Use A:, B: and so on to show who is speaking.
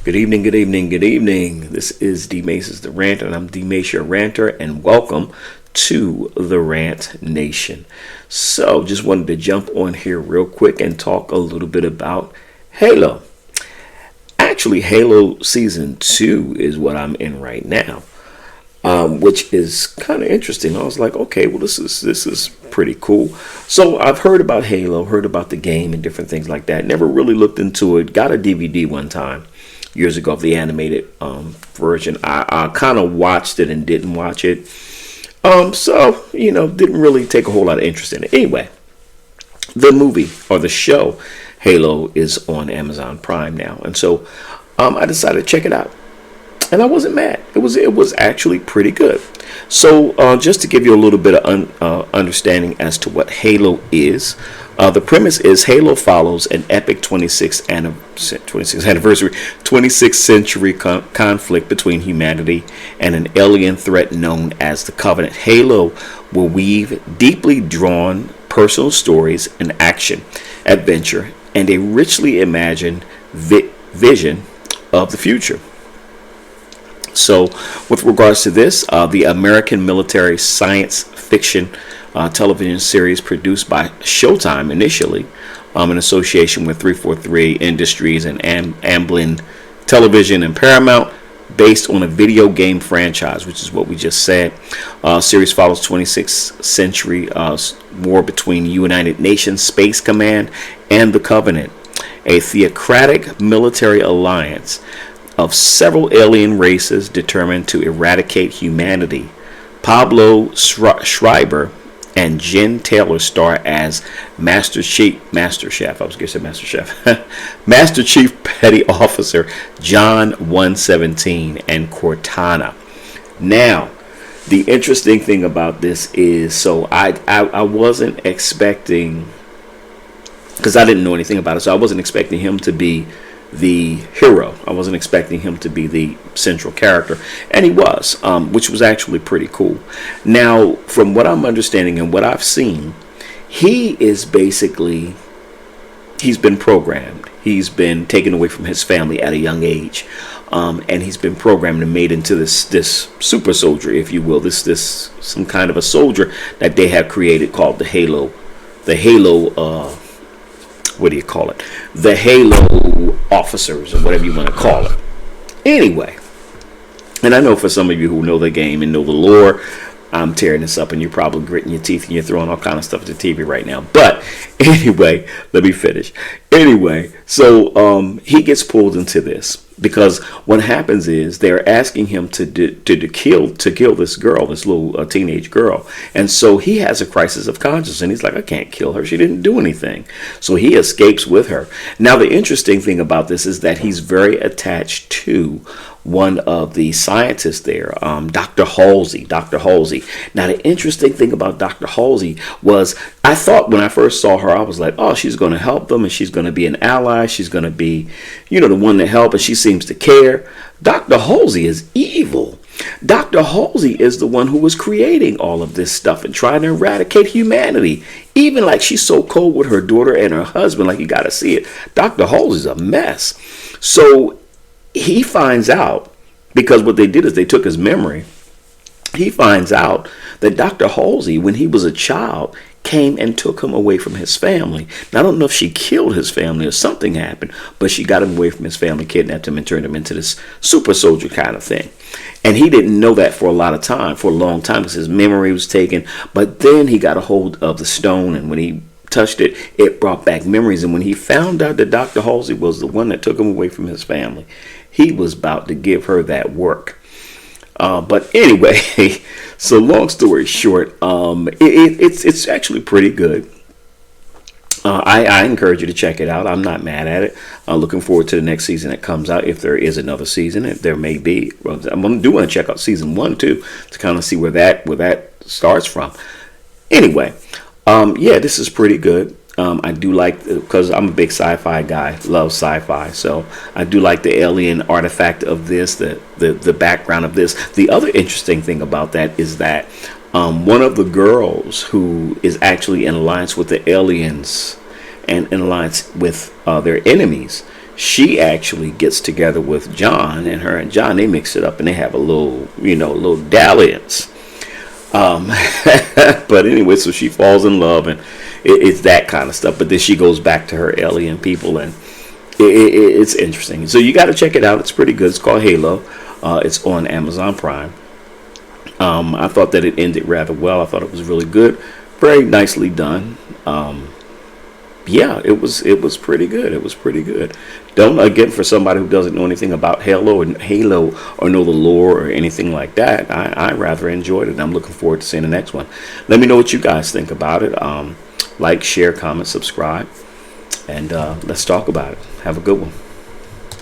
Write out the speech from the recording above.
A: Good evening, good evening, good evening. This is D Mace's The Rant, and I'm D Mace, your ranter, and welcome to the Rant Nation. So, just wanted to jump on here real quick and talk a little bit about Halo. Actually, Halo Season 2 is what I'm in right now, which is kind of interesting. I was like, okay, well, this is pretty cool. So, I've heard about Halo, heard about the game and different things like that. Never really looked into it. Got a DVD one time years ago of the animated version. I kind of watched it and didn't watch it. So, didn't really take a whole lot of interest in it. Anyway, the movie or the show Halo is on Amazon Prime now. And so I decided to check it out. And I wasn't mad. It was actually pretty good. So just to give you a little bit of understanding as to what Halo is, the premise is Halo follows an epic 26th anniversary, 26th century conflict between humanity and an alien threat known as the Covenant. Halo will weave deeply drawn personal stories and action, adventure, and a richly imagined vision of the future. So, with regards to this, the American military science fiction television series produced by Showtime initially, in association with 343 Industries and Amblin Television and Paramount, based on a video game franchise, which is what we just said. Series follows 26th century war between United Nations Space Command and the Covenant, a theocratic military alliance of several alien races determined to eradicate humanity. Pablo Schreiber and Jen Taylor star as Master Chief Petty Officer John 117 and Cortana. Now, the interesting thing about this is, so I wasn't expecting, because I didn't know anything about it, so I wasn't expecting him to be the hero. I wasn't expecting him to be the central character, and he was, which was actually pretty cool. Now, from what I'm understanding and what I've seen, he's been programmed. He's been taken away from his family at a young age, and he's been programmed and made into this super soldier, if you will, this some kind of a soldier that they have created called the Halo. What do you call it? The Halo officers, or whatever you want to call it. Anyway, and I know for some of you who know the game and know the lore, I'm tearing this up and you're probably gritting your teeth and you're throwing all kind of stuff at the TV right now. But anyway, let me finish. Anyway, so he gets pulled into this because what happens is they're asking him to kill this girl, this little teenage girl, and so he has a crisis of conscience, and he's like, I can't kill her. She didn't do anything. So he escapes with her. Now, the interesting thing about this is that he's very attached to one of the scientists there, Dr. Halsey. Now, the interesting thing about Dr. Halsey was, I thought when I first saw her, I was like, oh, she's going to help them and she's going to be an ally. She's going to be, the one to help, and she seems to care. Dr. Halsey is evil. Dr. Halsey is the one who was creating all of this stuff and trying to eradicate humanity. Even like she's so cold with her daughter and her husband, like you got to see it. Dr. Halsey's a mess. So he finds out, because what they did is they took his memory. He finds out that Dr. Halsey, when he was a child, came and took him away from his family. Now, I don't know if she killed his family or something happened, but she got him away from his family, kidnapped him, and turned him into this super soldier kind of thing. And he didn't know that for a long time, because his memory was taken. But then he got a hold of the stone, and when he touched it, it brought back memories. And when he found out that Dr. Halsey was the one that took him away from his family, he was about to give her that work. But anyway, so long story short, it's actually pretty good. I encourage you to check it out. I'm not mad at it. Looking forward to the next season that comes out, if there is another season. If there may be, I'm going to check out season 1 too, to kind of see where that starts from. Anyway, this is pretty good. I do like, because I'm a big sci-fi guy, love sci-fi, so I do like the alien artifact of this, the background of this. The other interesting thing about that is that one of the girls who is actually in alliance with the aliens and in alliance with their enemies, she actually gets together with John, and her and John, they mix it up and they have a little, a little dalliance. Um, but anyway, so she falls in love, and it's that kind of stuff. But then she goes back to her alien people, and it's interesting. So you got to check it out. It's pretty good. It's called Halo. It's on Amazon Prime. I thought that it ended rather well. I thought it was really good, very nicely done. Yeah, it was pretty good. It was pretty good. Don't, again, for somebody who doesn't know anything about Halo or know the lore or anything like that, I rather enjoyed it. And I'm looking forward to seeing the next one. Let me know what you guys think about it. Like, share, comment, subscribe, and let's talk about it. Have a good one.